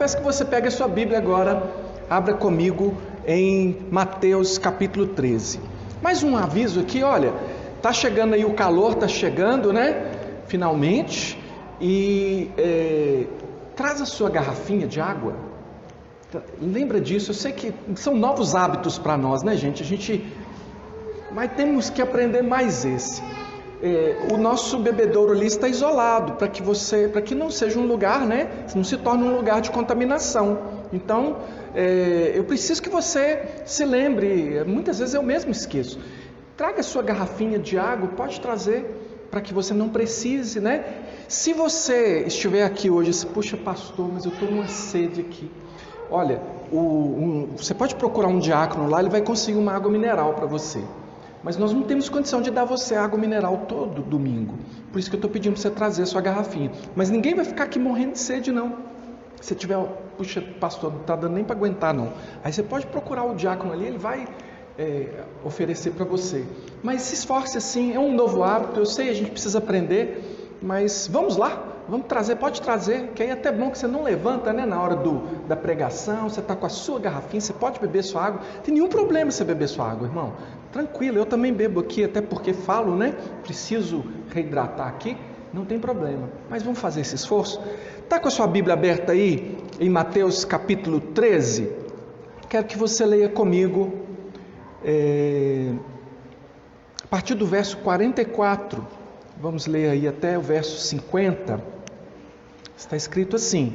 peço que você pegue a sua Bíblia agora, abra comigo em Mateus capítulo 13. Mais um aviso aqui, olha, tá chegando aí o calor, tá chegando, né? Finalmente, e traz a sua garrafinha de água. Lembra disso, eu sei que são novos hábitos para nós, né, gente? Mas temos que aprender mais esse. O nosso bebedouro ali está isolado para que não seja um lugar, né? Não se torne um lugar de contaminação. Então, eu preciso que você se lembre. Muitas vezes eu mesmo esqueço. Traga a sua garrafinha de água, pode trazer para que você não precise, né? Se você estiver aqui hoje, puxa, pastor, mas eu estou com uma sede aqui. Olha, você pode procurar um diácono lá, ele vai conseguir uma água mineral para você. Mas nós não temos condição de dar você água mineral todo domingo. Por isso que eu estou pedindo para você trazer a sua garrafinha. Mas ninguém vai ficar aqui morrendo de sede, não. Se tiver, puxa, pastor, não está dando nem para aguentar, não. Aí você pode procurar o diácono ali, ele vai oferecer para você. Mas se esforce assim, é um novo hábito, eu sei, a gente precisa aprender. Mas vamos lá, vamos trazer, pode trazer, que aí é até bom que você não levanta, né, na hora da pregação, você está com a sua garrafinha, você pode beber sua água, não tem nenhum problema você beber sua água, irmão, tranquilo, eu também bebo aqui, até porque falo, né, preciso reidratar aqui, não tem problema, mas vamos fazer esse esforço. Está com a sua Bíblia aberta aí, em Mateus capítulo 13, quero que você leia comigo, a partir do verso 44, vamos ler aí até o verso 50, está escrito assim: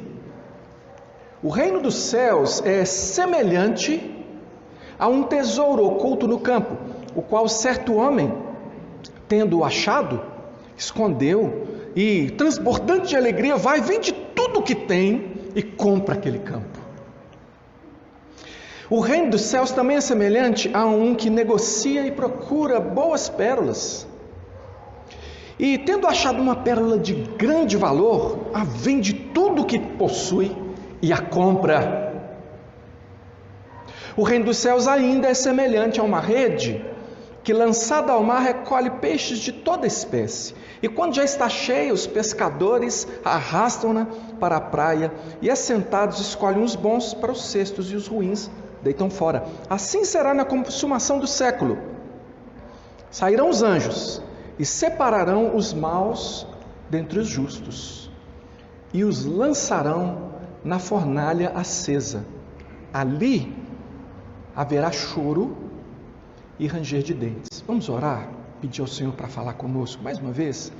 o reino dos céus é semelhante a um tesouro oculto no campo, o qual certo homem, tendo-o achado, escondeu e, transbordante de alegria, vai, vende tudo o que tem e compra aquele campo. O reino dos céus também é semelhante a um que negocia e procura boas pérolas. E tendo achado uma pérola de grande valor, a vende tudo o que possui e a compra. O reino dos céus ainda é semelhante a uma rede que, lançada ao mar, recolhe peixes de toda espécie. E quando já está cheia, os pescadores arrastam-na para a praia e, assentados, escolhem os bons para os cestos e os ruins deitam fora. Assim será na consumação do século. Sairão os anjos e separarão os maus dentre os justos, e os lançarão na fornalha acesa. Ali haverá choro e ranger de dentes. Vamos orar, pedir ao Senhor para falar conosco mais uma vez.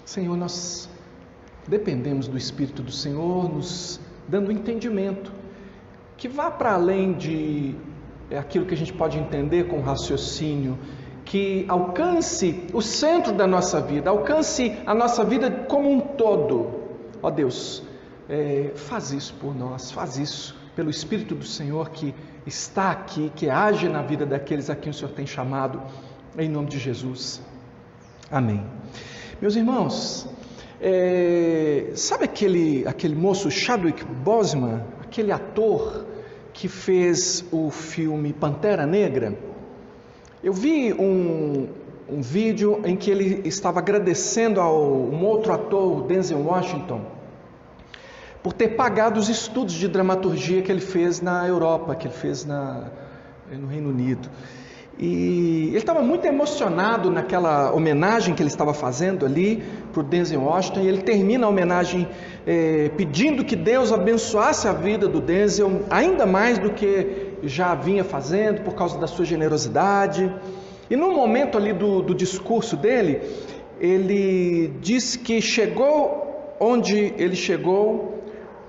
Senhor, nós dependemos do Espírito do Senhor, nos dando entendimento, que vá para além de aquilo que a gente pode entender com raciocínio, que alcance o centro da nossa vida, alcance a nossa vida como um todo. Ó Deus, faz isso por nós, faz isso pelo Espírito do Senhor que está aqui, que age na vida daqueles a quem o Senhor tem chamado, em nome de Jesus. Amém. Meus irmãos, sabe aquele moço Chadwick Boseman, aquele ator que fez o filme Pantera Negra? Eu vi um vídeo em que ele estava agradecendo a um outro ator, o Denzel Washington, por ter pagado os estudos de dramaturgia que ele fez na Europa, que ele fez no Reino Unido. E ele estava muito emocionado naquela homenagem que ele estava fazendo ali para o Denzel Washington, e ele termina a homenagem pedindo que Deus abençoasse a vida do Denzel, ainda mais do que já vinha fazendo, por causa da sua generosidade. E no momento ali do discurso dele, ele disse que chegou onde ele chegou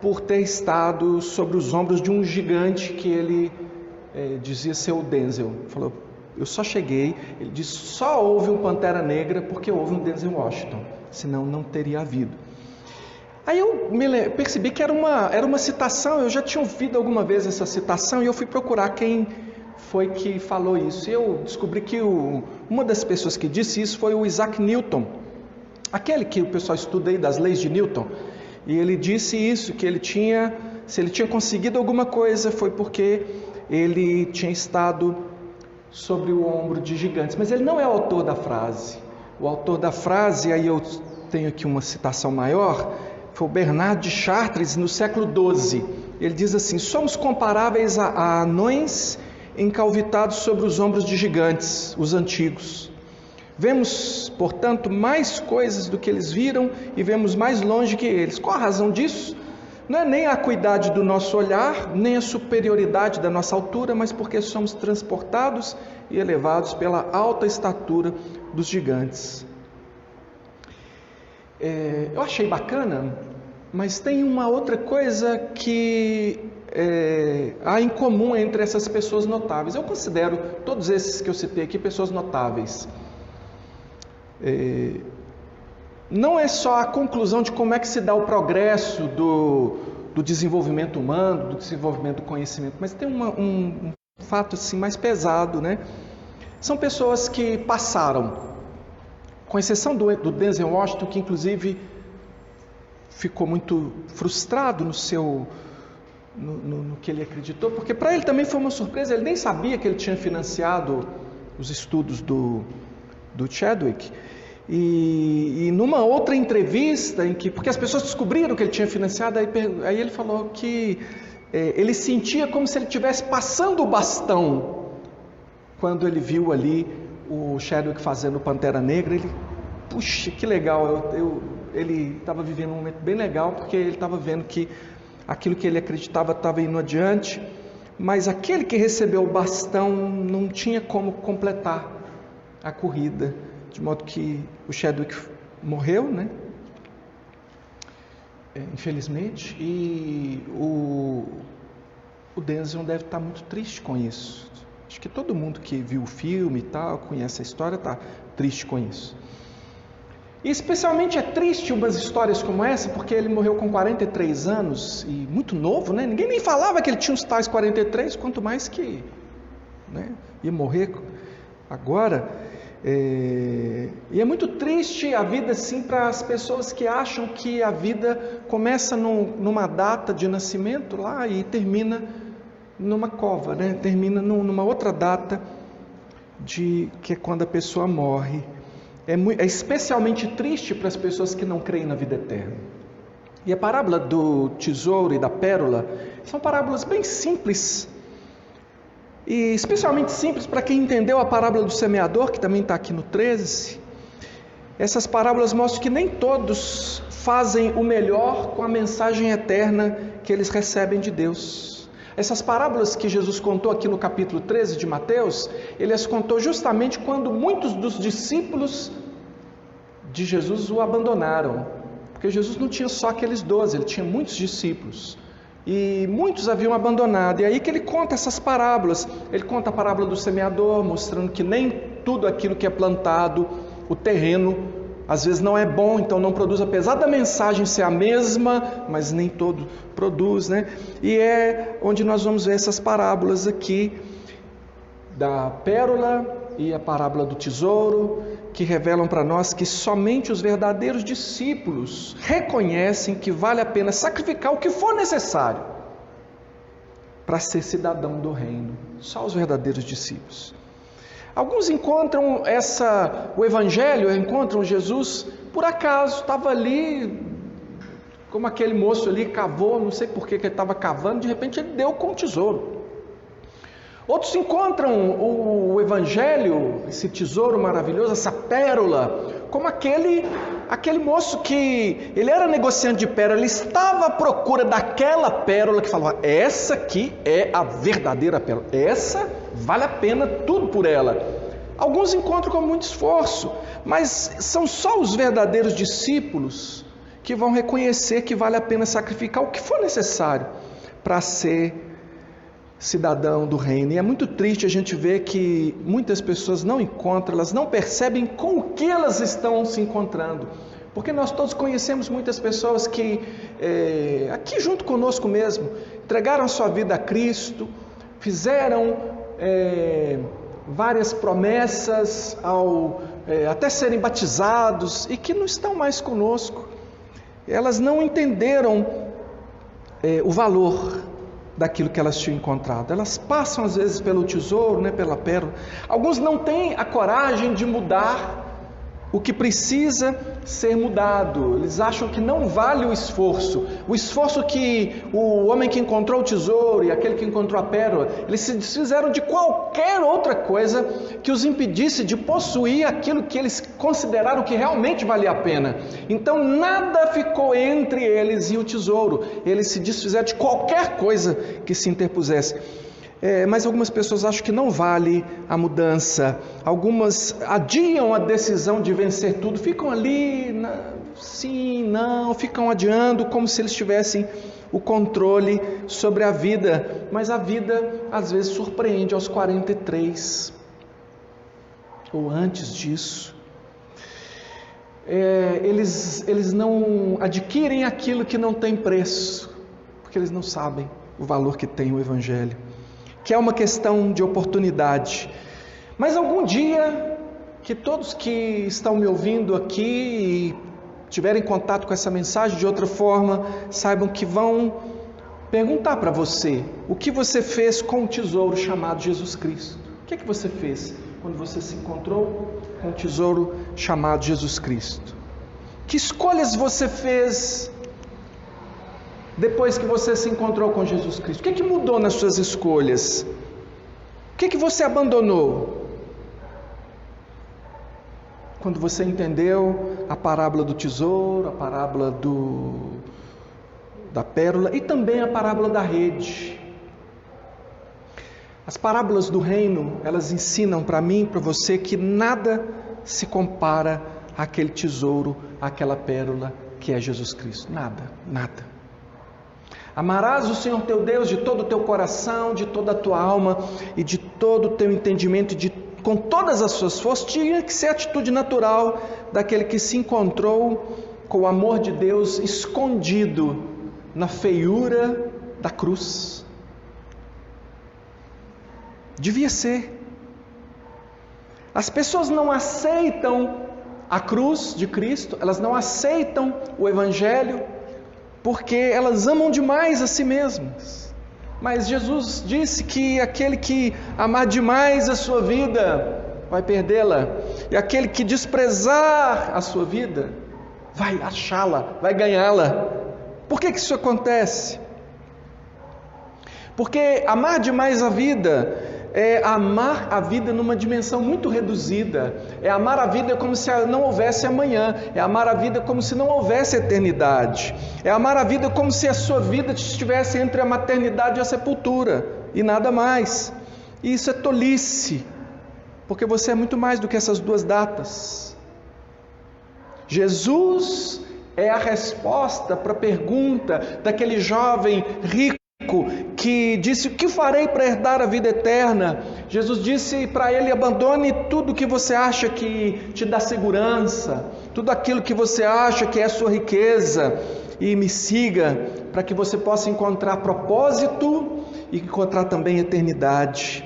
por ter estado sobre os ombros de um gigante que ele dizia ser o Denzel. Ele falou, eu só cheguei, ele disse, só houve um Pantera Negra porque houve um Denzel Washington, senão não teria havido. Aí eu percebi que era uma citação, eu já tinha ouvido alguma vez essa citação, e eu fui procurar quem foi que falou isso. E eu descobri que uma das pessoas que disse isso foi o Isaac Newton, aquele que o pessoal estuda aí das leis de Newton. E ele disse isso, que se ele tinha conseguido alguma coisa, foi porque ele tinha estado sobre o ombro de gigantes. Mas ele não é o autor da frase. O autor da frase, aí eu tenho aqui uma citação maior, foi o Bernard de Chartres, no século XII. ele diz assim: somos comparáveis a anões encalvitados sobre os ombros de gigantes, os antigos. Vemos, portanto, mais coisas do que eles viram e vemos mais longe que eles. Qual a razão disso? Não é nem a acuidade do nosso olhar, nem a superioridade da nossa altura, mas porque somos transportados e elevados pela alta estatura dos gigantes. Eu achei bacana, mas tem uma outra coisa que há em comum entre essas pessoas notáveis. Eu considero todos esses que eu citei aqui pessoas notáveis. Não é só a conclusão de como é que se dá o progresso do desenvolvimento humano, do desenvolvimento do conhecimento, mas tem um fato assim mais pesado, né? São pessoas que passaram, com exceção do Denzel Washington, que inclusive ficou muito frustrado no que ele acreditou, porque para ele também foi uma surpresa, ele nem sabia que ele tinha financiado os estudos do Chadwick. E numa outra entrevista, porque as pessoas descobriram que ele tinha financiado, aí ele falou que ele sentia como se ele estivesse passando o bastão quando ele viu ali o Chadwick fazendo Pantera Negra. Ele, puxa, que legal, ele estava vivendo um momento bem legal, porque ele estava vendo que aquilo que ele acreditava estava indo adiante, mas aquele que recebeu o bastão não tinha como completar a corrida, de modo que o Chadwick morreu, né? Infelizmente, e o Denzel deve estar muito triste com isso. Acho que todo mundo que viu o filme e tal, conhece a história, está triste com isso. E especialmente é triste umas histórias como essa, porque ele morreu com 43 anos, e muito novo, né? Ninguém nem falava que ele tinha uns tais 43, quanto mais que, né, ia morrer agora. E é muito triste a vida assim para as pessoas que acham que a vida começa numa data de nascimento lá e termina numa cova, né? Termina numa outra data que é quando a pessoa morre. É especialmente triste para as pessoas que não creem na vida eterna. E a parábola do tesouro e da pérola são parábolas bem simples, e especialmente simples para quem entendeu a parábola do semeador, que também está aqui no 13. Essas parábolas mostram que nem todos fazem o melhor com a mensagem eterna que eles recebem de Deus. Essas parábolas que Jesus contou aqui no capítulo 13 de Mateus, ele as contou justamente quando muitos dos discípulos de Jesus o abandonaram, porque Jesus não tinha só aqueles 12, ele tinha muitos discípulos. E muitos haviam abandonado, e aí que ele conta essas parábolas. Ele conta a parábola do semeador, mostrando que nem tudo aquilo que é plantado, o terreno, às vezes não é bom, então não produz, apesar da mensagem ser a mesma, mas nem todo produz, né? E é onde nós vamos ver essas parábolas aqui, da pérola e a parábola do tesouro, que revelam para nós que somente os verdadeiros discípulos reconhecem que vale a pena sacrificar o que for necessário para ser cidadão do reino. Só os verdadeiros discípulos. Alguns encontram o Evangelho, encontram Jesus, por acaso, estava ali, como aquele moço ali cavou, não sei por que ele estava cavando, de repente ele deu com o tesouro. Outros encontram o Evangelho, esse tesouro maravilhoso, essa pérola, como aquele moço que ele era negociante de pérola, ele estava à procura daquela pérola que falava: essa aqui é a verdadeira pérola, essa vale a pena tudo por ela. Alguns encontram com muito esforço, mas são só os verdadeiros discípulos que vão reconhecer que vale a pena sacrificar o que for necessário para ser cidadão do reino. E é muito triste a gente ver que muitas pessoas não encontram, elas não percebem com o que elas estão se encontrando, porque nós todos conhecemos muitas pessoas que aqui junto conosco mesmo entregaram a sua vida a Cristo, fizeram várias promessas até serem batizados, e que não estão mais conosco. Elas não entenderam o valor daquilo que elas tinham encontrado. Elas passam às vezes pelo tesouro, né, pela pérola. Alguns não têm a coragem de mudar o que precisa ser mudado. Eles acham que não vale o esforço que o homem que encontrou o tesouro e aquele que encontrou a pérola, eles se desfizeram de qualquer outra coisa que os impedisse de possuir aquilo que eles consideraram que realmente valia a pena. Então nada ficou entre eles e o tesouro. Eles se desfizeram de qualquer coisa que se interpusesse. Mas algumas pessoas acham que não vale a mudança. Algumas adiam a decisão de vencer tudo, ficam ali, sim, não, ficam adiando como se eles tivessem o controle sobre a vida. Mas a vida às vezes surpreende aos 43 ou antes disso. Eles não adquirem aquilo que não tem preço, porque eles não sabem o valor que tem o Evangelho, que é uma questão de oportunidade. Mas algum dia, que todos que estão me ouvindo aqui e tiverem contato com essa mensagem de outra forma, saibam que vão perguntar para você: o que você fez com o tesouro chamado Jesus Cristo? O que é que você fez quando você se encontrou com o tesouro chamado Jesus Cristo? Que escolhas você fez depois que você se encontrou com Jesus Cristo? O que é que mudou nas suas escolhas? O que é que você abandonou? Quando você entendeu a parábola do tesouro, a parábola da pérola e também a parábola da rede. As parábolas do reino, elas ensinam para mim e para você que nada se compara àquele tesouro, àquela pérola que é Jesus Cristo. Nada, nada. Amarás o Senhor teu Deus de todo o teu coração, de toda a tua alma e de todo o teu entendimento, com todas as suas forças. Tinha que ser a atitude natural daquele que se encontrou com o amor de Deus escondido na feiura da cruz. Devia ser. As pessoas não aceitam a cruz de Cristo, elas não aceitam o Evangelho, porque elas amam demais a si mesmas. Mas Jesus disse que aquele que amar demais a sua vida vai perdê-la, e aquele que desprezar a sua vida vai achá-la, vai ganhá-la. Por que isso acontece? Porque amar demais a vida é amar a vida numa dimensão muito reduzida. É amar a vida como se não houvesse amanhã. É amar a vida como se não houvesse eternidade. É amar a vida como se a sua vida estivesse entre a maternidade e a sepultura, e nada mais. E isso é tolice, porque você é muito mais do que essas duas datas. Jesus é a resposta para a pergunta daquele jovem rico que disse: o que farei para herdar a vida eterna? Jesus disse para ele: abandone tudo que você acha que te dá segurança, tudo aquilo que você acha que é a sua riqueza, e me siga, para que você possa encontrar propósito e encontrar também eternidade.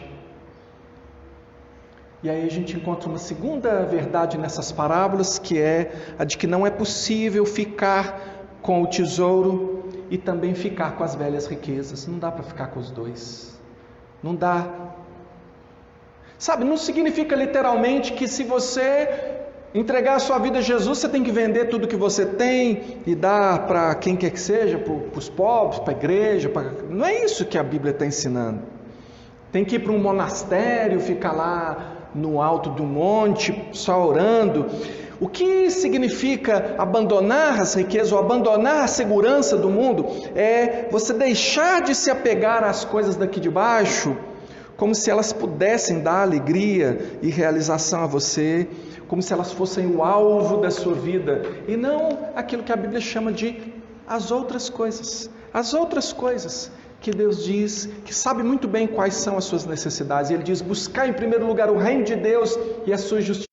E aí a gente encontra uma segunda verdade nessas parábolas, que é a de que não é possível ficar com o tesouro e também ficar com as velhas riquezas. Não dá para ficar com os dois. Não dá. Sabe, não significa literalmente que se você entregar a sua vida a Jesus, você tem que vender tudo que você tem e dar para quem quer que seja, para os pobres, para a igreja. Não é isso que a Bíblia está ensinando. Tem que ir para um monastério, ficar lá no alto do monte, só orando. O que significa abandonar as riquezas ou abandonar a segurança do mundo? É você deixar de se apegar às coisas daqui de baixo, como se elas pudessem dar alegria e realização a você, como se elas fossem o alvo da sua vida, e não aquilo que a Bíblia chama de as outras coisas. As outras coisas que Deus diz, que sabe muito bem quais são as suas necessidades. Ele diz: buscar em primeiro lugar o reino de Deus e a sua justiça.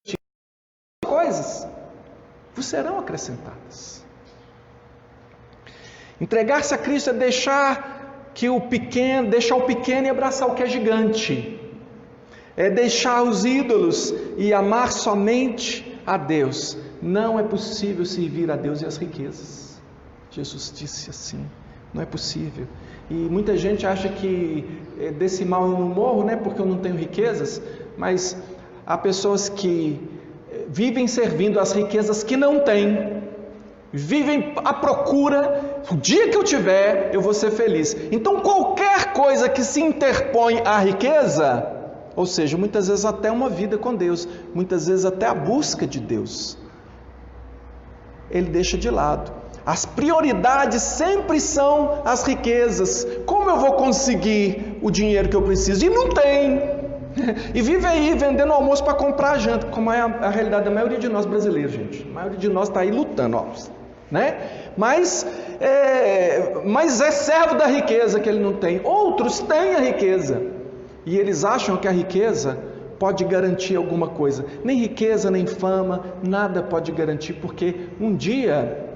Coisas vos serão acrescentadas. Entregar-se a Cristo é deixar o pequeno e abraçar o que é gigante. É deixar os ídolos e amar somente a Deus. Não é possível servir a Deus e as riquezas. Jesus disse assim: não é possível. E muita gente acha que desse mal eu não morro, porque eu não tenho riquezas. Mas há pessoas que vivem servindo às riquezas que não têm, vivem à procura, o dia que eu tiver, eu vou ser feliz. Então qualquer coisa que se interpõe à riqueza, ou seja, muitas vezes até uma vida com Deus, muitas vezes até a busca de Deus, ele deixa de lado. As prioridades sempre são as riquezas. Como eu vou conseguir o dinheiro que eu preciso? E não tem. E vive aí vendendo almoço para comprar janta, como é a realidade da maioria de nós brasileiros, gente. A maioria de nós está aí lutando, ó, né? Mas é servo da riqueza que ele não tem. Outros têm a riqueza e eles acham que a riqueza pode garantir alguma coisa. Nem riqueza, nem fama, nada pode garantir, porque um dia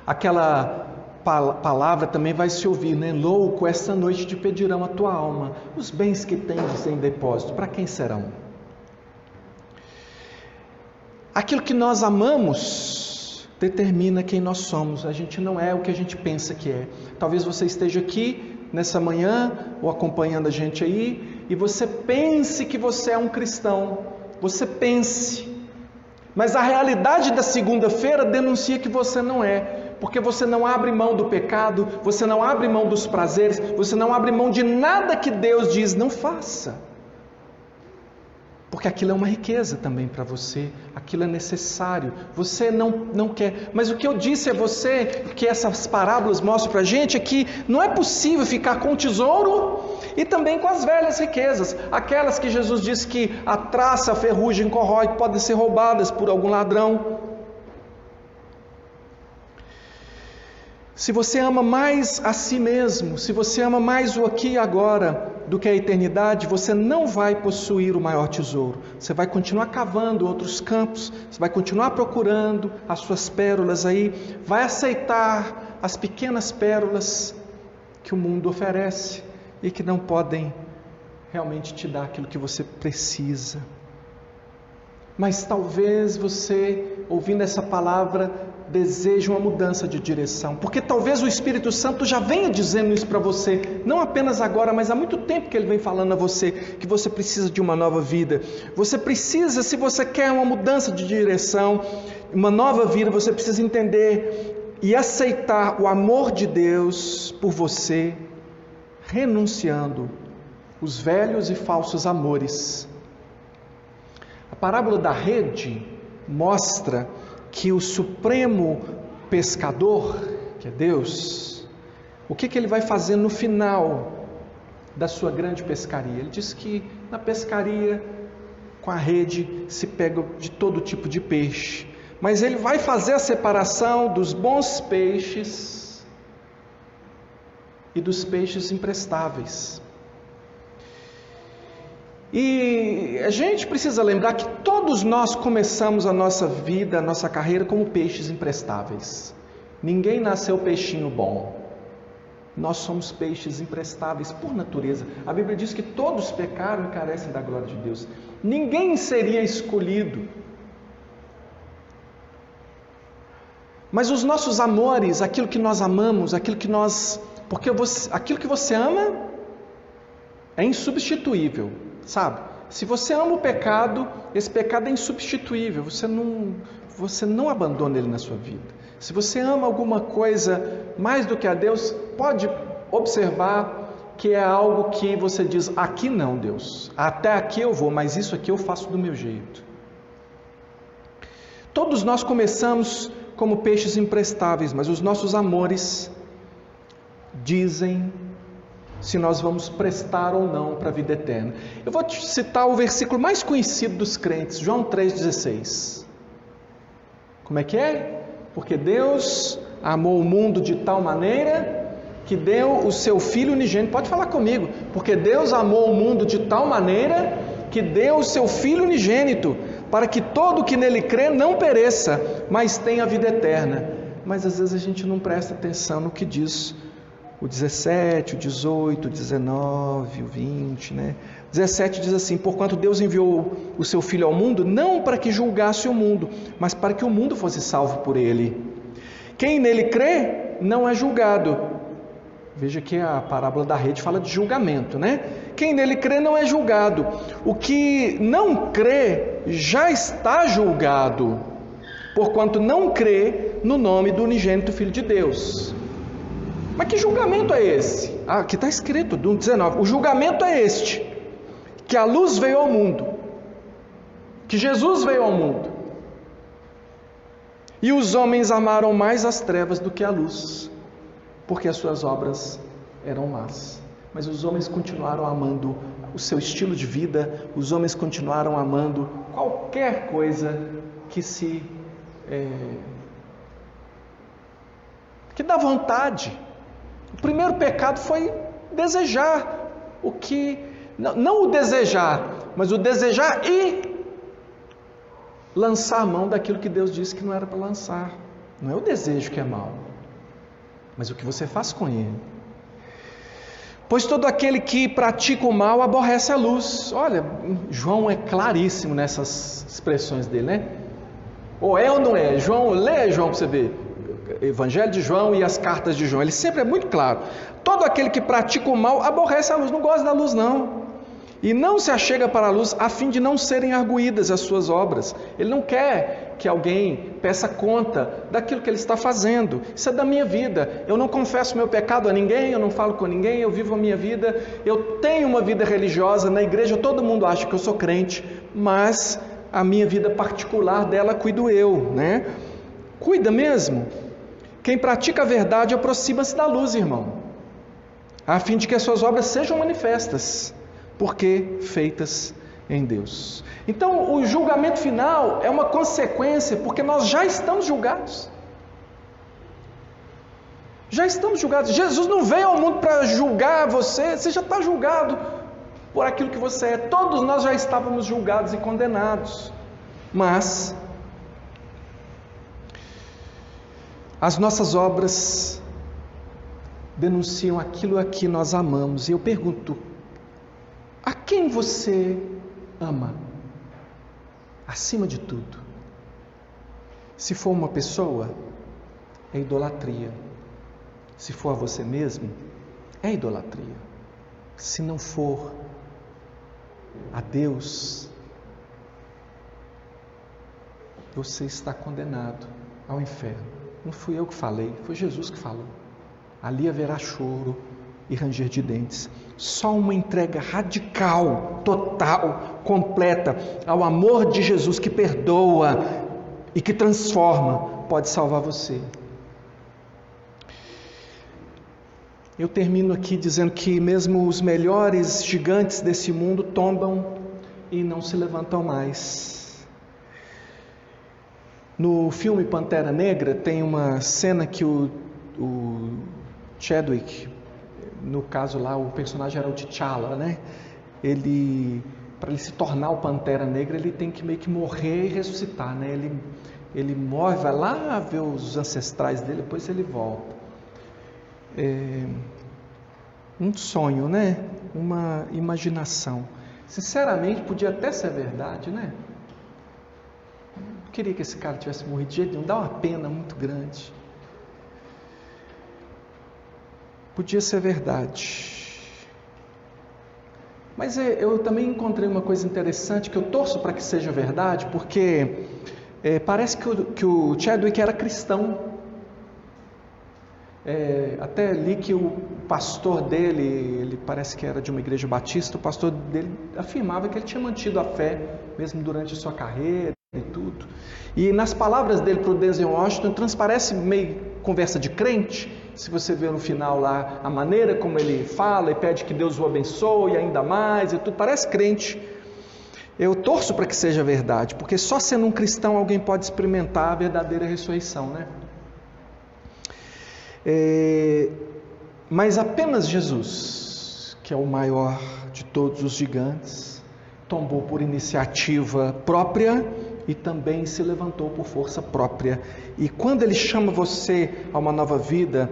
aquela palavra também vai se ouvir, né? Louco, esta noite te pedirão a tua alma. Os bens que tens em depósito, para quem serão? Aquilo que nós amamos determina quem nós somos. A gente não é o que a gente pensa que é. Talvez você esteja aqui nessa manhã, ou acompanhando a gente aí, e você pense que você é um cristão. Você pense. Mas a realidade da segunda-feira denuncia que você não é. Porque você não abre mão do pecado, você não abre mão dos prazeres, você não abre mão de nada que Deus diz, não faça. Porque aquilo é uma riqueza também para você, aquilo é necessário, você não quer. Mas o que eu disse a você, que essas parábolas mostram para a gente, é que não é possível ficar com o tesouro e também com as velhas riquezas. Aquelas que Jesus disse que a traça, a ferrugem corrói, podem ser roubadas por algum ladrão. Se você ama mais a si mesmo, se você ama mais o aqui e agora do que a eternidade, você não vai possuir o maior tesouro. Você vai continuar cavando outros campos, você vai continuar procurando as suas pérolas aí, vai aceitar as pequenas pérolas que o mundo oferece e que não podem realmente te dar aquilo que você precisa. Mas talvez você, ouvindo essa palavra, deseje uma mudança de direção, porque talvez o Espírito Santo já venha dizendo isso para você, não apenas agora, mas há muito tempo que ele vem falando a você, que você precisa de uma nova vida. Você precisa, se você quer uma mudança de direção, uma nova vida, você precisa entender e aceitar o amor de Deus por você, renunciando os velhos e falsos amores. A parábola da rede mostra que o supremo pescador, que é Deus, o que ele vai fazer no final da sua grande pescaria? Ele diz que na pescaria, com a rede, se pega de todo tipo de peixe, mas ele vai fazer a separação dos bons peixes e dos peixes imprestáveis. E a gente precisa lembrar que todos nós começamos a nossa vida, a nossa carreira como peixes imprestáveis. Ninguém nasceu peixinho bom. Nós somos peixes imprestáveis por natureza. A Bíblia diz que todos pecaram e carecem da glória de Deus. Ninguém seria escolhido. Mas os nossos amores, aquilo que nós amamos, aquilo que você ama é insubstituível. Sabe, se você ama o pecado, esse pecado é insubstituível, você não abandona ele na sua vida. Se você ama alguma coisa mais do que a Deus, pode observar que é algo que você diz, aqui não, Deus, até aqui eu vou, mas isso aqui eu faço do meu jeito. Todos nós começamos como peixes imprestáveis, mas os nossos amores dizem se nós vamos prestar ou não para a vida eterna. Eu vou te citar o versículo mais conhecido dos crentes, João 3,16. Como é que é? Porque Deus amou o mundo de tal maneira que deu o seu Filho unigênito. Pode falar comigo. Porque Deus amou o mundo de tal maneira que deu o seu Filho unigênito, para que todo que nele crê não pereça, mas tenha a vida eterna. Mas às vezes a gente não presta atenção no que diz o 17, o 18, o 19, o 20, né? 17 diz assim: porquanto Deus enviou o seu Filho ao mundo, não para que julgasse o mundo, mas para que o mundo fosse salvo por ele. Quem nele crê, não é julgado. Veja que a parábola da rede fala de julgamento, né? Quem nele crê não é julgado. O que não crê já está julgado, porquanto não crê no nome do unigênito Filho de Deus. Mas que julgamento é esse? Aqui está escrito, do 19. O julgamento é este: que a luz veio ao mundo, que Jesus veio ao mundo, e os homens amaram mais as trevas do que a luz, porque as suas obras eram más. Mas os homens continuaram amando o seu estilo de vida, os homens continuaram amando qualquer coisa que dá vontade. O primeiro pecado foi desejar o que, não o desejar, mas o desejar e lançar a mão daquilo que Deus disse que não era para lançar. Não é o desejo que é mau, mas o que você faz com ele. Pois todo aquele que pratica o mal aborrece a luz. Olha, João é claríssimo nessas expressões dele, né? Ou é ou não é? Lê João para você ver. Evangelho de João e as cartas de João. Ele sempre é muito claro. Todo aquele que pratica o mal aborrece a luz. Não gosta da luz, não. E não se achega para a luz a fim de não serem arguídas as suas obras. Ele não quer que alguém peça conta daquilo que ele está fazendo. Isso é da minha vida. Eu não confesso meu pecado a ninguém, eu não falo com ninguém, eu vivo a minha vida. Eu tenho uma vida religiosa, na igreja todo mundo acha que eu sou crente, mas a minha vida particular dela cuido eu, né? Cuida mesmo. Quem pratica a verdade aproxima-se da luz, irmão, a fim de que as suas obras sejam manifestas, porque feitas em Deus. Então, o julgamento final é uma consequência, porque nós já estamos julgados. Já estamos julgados. Jesus não veio ao mundo para julgar você, você já está julgado por aquilo que você é. Todos nós já estávamos julgados e condenados. Mas as nossas obras denunciam aquilo a que nós amamos. E eu pergunto: a quem você ama? Acima de tudo. Se for uma pessoa, é idolatria. Se for a você mesmo, é idolatria. Se não for a Deus, você está condenado ao inferno. Não fui eu que falei, foi Jesus que falou. Ali haverá choro e ranger de dentes. Só uma entrega radical, total, completa ao amor de Jesus, que perdoa e que transforma, pode salvar você. Eu termino aqui dizendo que mesmo os melhores gigantes desse mundo tombam e não se levantam mais. No filme Pantera Negra tem uma cena que o Chadwick, no caso lá o personagem era o T'Challa, né? Para ele se tornar o Pantera Negra, ele tem que meio que morrer e ressuscitar, né? Ele morre, vai lá ver os ancestrais dele, depois ele volta. Um sonho, né? Uma imaginação. Sinceramente, podia até ser verdade, né? Eu queria que esse cara tivesse morrido de jeito nenhum, dá uma pena muito grande. Podia ser verdade. Mas eu também encontrei uma coisa interessante, que eu torço para que seja verdade, porque parece que o Chadwick era cristão. Até li que o pastor dele, ele parece que era de uma igreja batista, o pastor dele afirmava que ele tinha mantido a fé, mesmo durante a sua carreira e tudo. E nas palavras dele para o Denzel Washington, transparece meio conversa de crente. Se você vê no final lá, a maneira como ele fala e pede que Deus o abençoe ainda mais e tudo, parece crente. Eu torço para que seja verdade, porque só sendo um cristão alguém pode experimentar a verdadeira ressurreição, né? Mas apenas Jesus, que é o maior de todos os gigantes, tombou por iniciativa própria e também se levantou por força própria. E quando Ele chama você a uma nova vida,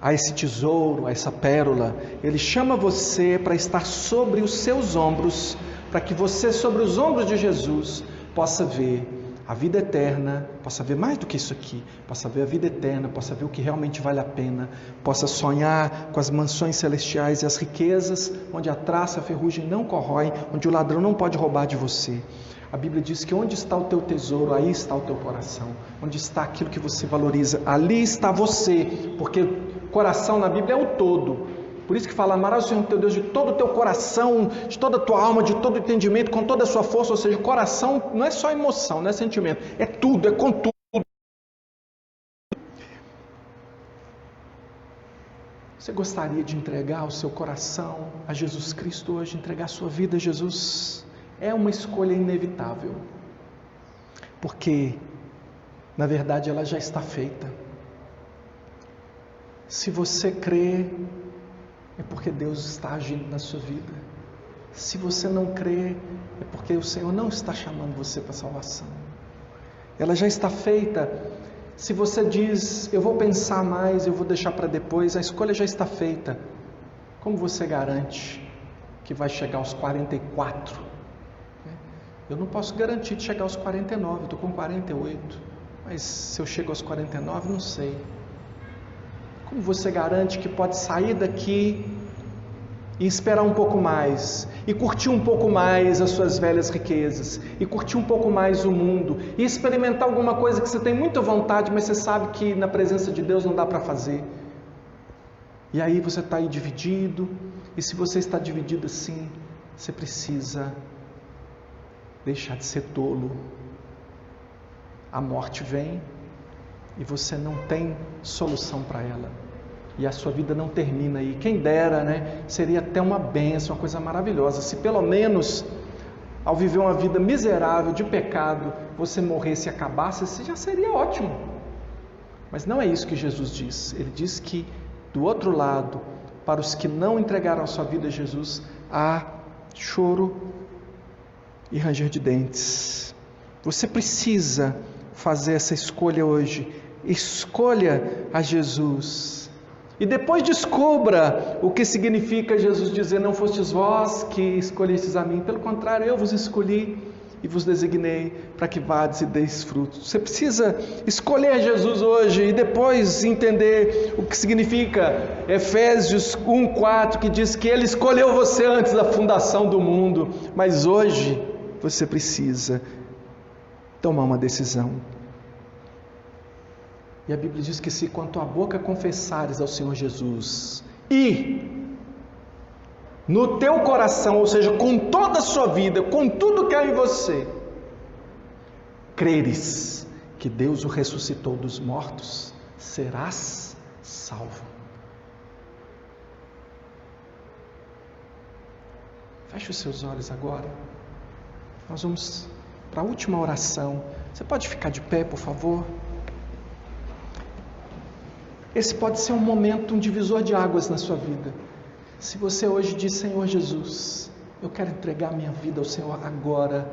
a esse tesouro, a essa pérola, Ele chama você para estar sobre os seus ombros, para que você, sobre os ombros de Jesus, possa ver a vida eterna, possa ver mais do que isso aqui, possa ver a vida eterna, possa ver o que realmente vale a pena, possa sonhar com as mansões celestiais e as riquezas, onde a traça, a ferrugem não corrói, onde o ladrão não pode roubar de você. A Bíblia diz que onde está o teu tesouro, aí está o teu coração. Onde está aquilo que você valoriza, ali está você, porque coração na Bíblia é o todo. Por isso que fala, amarás o Senhor teu Deus de todo o teu coração, de toda a tua alma, de todo o entendimento, com toda a sua força. Ou seja, coração não é só emoção, não é sentimento, é tudo, é com tudo. Você gostaria de entregar o seu coração a Jesus Cristo hoje, entregar a sua vida a Jesus? É uma escolha inevitável, porque na verdade ela já está feita. Se você crê, é porque Deus está agindo na sua vida. Se você não crê, é porque o Senhor não está chamando você para a salvação. Ela já está feita. Se você diz, eu vou pensar mais, eu vou deixar para depois, a escolha já está feita. Como você garante que vai chegar aos 44? Eu não posso garantir de chegar aos 49, estou com 48. Mas se eu chego aos 49, não sei. Como você garante que pode sair daqui e esperar um pouco mais, e curtir um pouco mais as suas velhas riquezas, e curtir um pouco mais o mundo, e experimentar alguma coisa que você tem muita vontade, mas você sabe que na presença de Deus não dá para fazer? E aí você está aí dividido, e se você está dividido assim, você precisa deixar de ser tolo. A morte vem e você não tem solução para ela, e a sua vida não termina aí. Quem dera, né? Seria até uma bênção, uma coisa maravilhosa, se pelo menos ao viver uma vida miserável de pecado, você morresse e acabasse, isso já seria ótimo. Mas não é isso que Jesus diz. Ele diz que do outro lado, para os que não entregaram a sua vida a Jesus, há choro e ranger de dentes. Você precisa fazer essa escolha hoje. Escolha a Jesus. E depois descubra o que significa Jesus dizer, não fostes vós que escolhestes a mim, pelo contrário, eu vos escolhi e vos designei para que vades e deis frutos. Você precisa escolher Jesus hoje e depois entender o que significa Efésios 1:4, que diz que Ele escolheu você antes da fundação do mundo, mas hoje você precisa tomar uma decisão. E a Bíblia diz que se com a tua boca confessares ao Senhor Jesus e no teu coração, ou seja, com toda a sua vida, com tudo que há em você, creres que Deus o ressuscitou dos mortos, serás salvo. Feche os seus olhos agora. Nós vamos para a última oração. Você pode ficar de pé, por favor? Esse pode ser um momento, um divisor de águas na sua vida. Se você hoje diz, Senhor Jesus, eu quero entregar minha vida ao Senhor agora,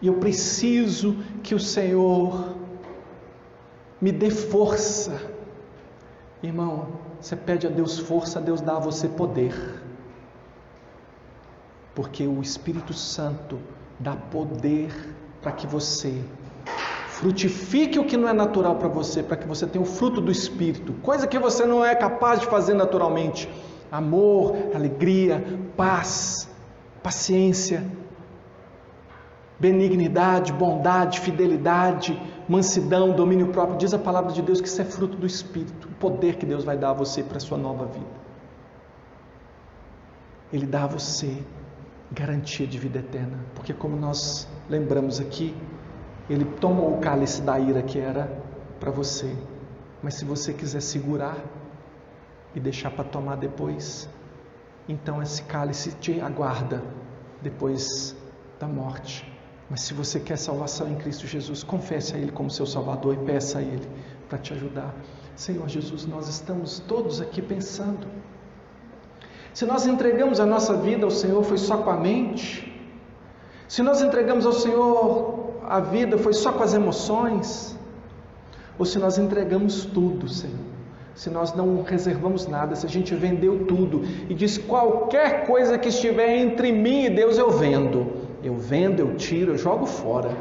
e eu preciso que o Senhor me dê força. Irmão, você pede a Deus força, Deus dá a você poder, porque o Espírito Santo dá poder para que você frutifique o que não é natural para você, para que você tenha o fruto do Espírito, coisa que você não é capaz de fazer naturalmente. Amor, alegria, paz, paciência, benignidade, bondade, fidelidade, mansidão, domínio próprio. Diz a palavra de Deus que isso é fruto do Espírito, o poder que Deus vai dar a você para a sua nova vida. Ele dá a você garantia de vida eterna, porque como nós lembramos aqui, Ele tomou o cálice da ira que era para você, mas se você quiser segurar e deixar para tomar depois, então esse cálice te aguarda depois da morte. Mas se você quer salvação em Cristo Jesus, confesse a Ele como seu Salvador e peça a Ele para te ajudar. Senhor Jesus, nós estamos todos aqui pensando, se nós entregamos a nossa vida ao Senhor, foi só com a mente? Se nós entregamos ao Senhor a vida, foi só com as emoções? Ou se nós entregamos tudo, Senhor? Se nós não reservamos nada, se a gente vendeu tudo e diz, qualquer coisa que estiver entre mim e Deus eu vendo, eu tiro, eu jogo fora.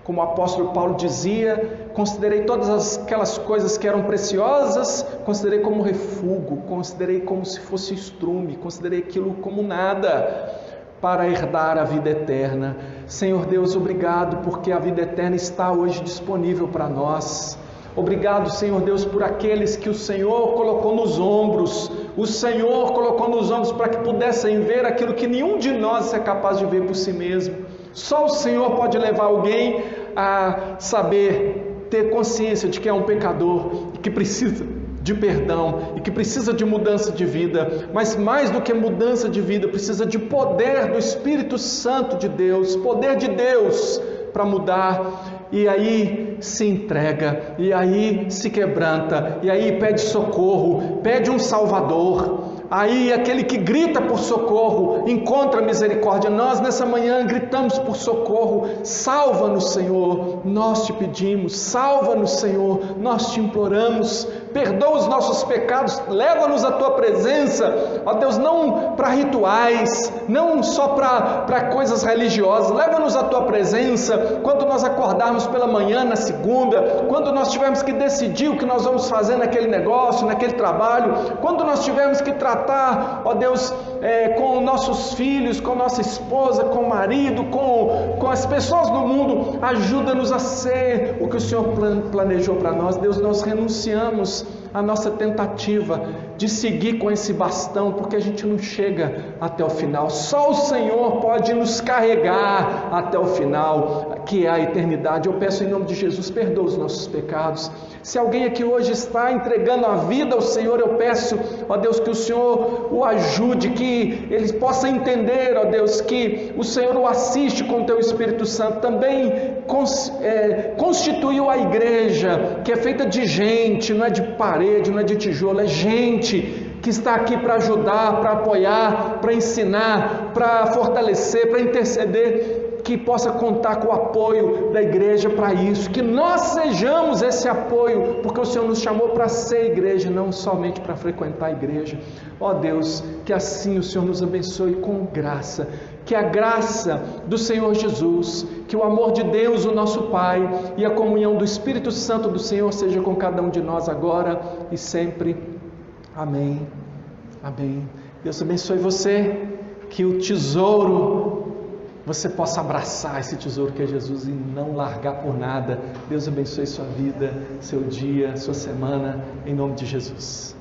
Como o apóstolo Paulo dizia, considerei todas aquelas coisas que eram preciosas, considerei como refúgio, considerei como se fosse estrume, considerei aquilo como nada para herdar a vida eterna. Senhor Deus, obrigado porque a vida eterna está hoje disponível para nós. Obrigado, Senhor Deus, por aqueles que o Senhor colocou nos ombros. O Senhor colocou nos ombros para que pudessem ver aquilo que nenhum de nós é capaz de ver por si mesmo. Só o Senhor pode levar alguém a saber, ter consciência de que é um pecador e que precisa de perdão e que precisa de mudança de vida, mas mais do que mudança de vida, precisa de poder do Espírito Santo de Deus, poder de Deus para mudar. E aí se entrega, e aí se quebranta, e aí pede socorro, pede um Salvador. Aí aquele que grita por socorro encontra misericórdia. Nós nessa manhã gritamos por socorro. Salva-nos, Senhor, nós te pedimos. Salva-nos, Senhor, nós te imploramos. Perdoa os nossos pecados, leva-nos à tua presença, ó Deus, não para rituais, não só para coisas religiosas. Leva-nos à tua presença quando nós acordarmos pela manhã na segunda, quando nós tivermos que decidir o que nós vamos fazer naquele negócio, naquele trabalho, quando nós tivermos que tratar, ó Deus, com nossos filhos, com nossa esposa, com o marido, com as pessoas do mundo. Ajuda-nos a ser o que o Senhor planejou para nós. Deus, nós renunciamos à nossa tentativa de seguir com esse bastão, porque a gente não chega até o final. Só o Senhor pode nos carregar até o final, que é a eternidade. Eu peço em nome de Jesus, perdoa os nossos pecados. Se alguém aqui hoje está entregando a vida ao Senhor, eu peço, ó Deus, que o Senhor o ajude, que ele possa entender, ó Deus, que o Senhor o assiste com o teu Espírito Santo. Também constituiu a igreja, que é feita de gente, não é de parede, não é de tijolo, é gente que está aqui para ajudar, para apoiar, para ensinar, para fortalecer, para interceder, que possa contar com o apoio da igreja para isso, que nós sejamos esse apoio, porque o Senhor nos chamou para ser igreja, não somente para frequentar a igreja. Ó Deus, que assim o Senhor nos abençoe com graça, que a graça do Senhor Jesus, que o amor de Deus, o nosso Pai, e a comunhão do Espírito Santo do Senhor seja com cada um de nós agora e sempre. Amém. Amém. Deus abençoe você, que o tesouro, você possa abraçar esse tesouro que é Jesus e não largar por nada. Deus abençoe sua vida, seu dia, sua semana, em nome de Jesus.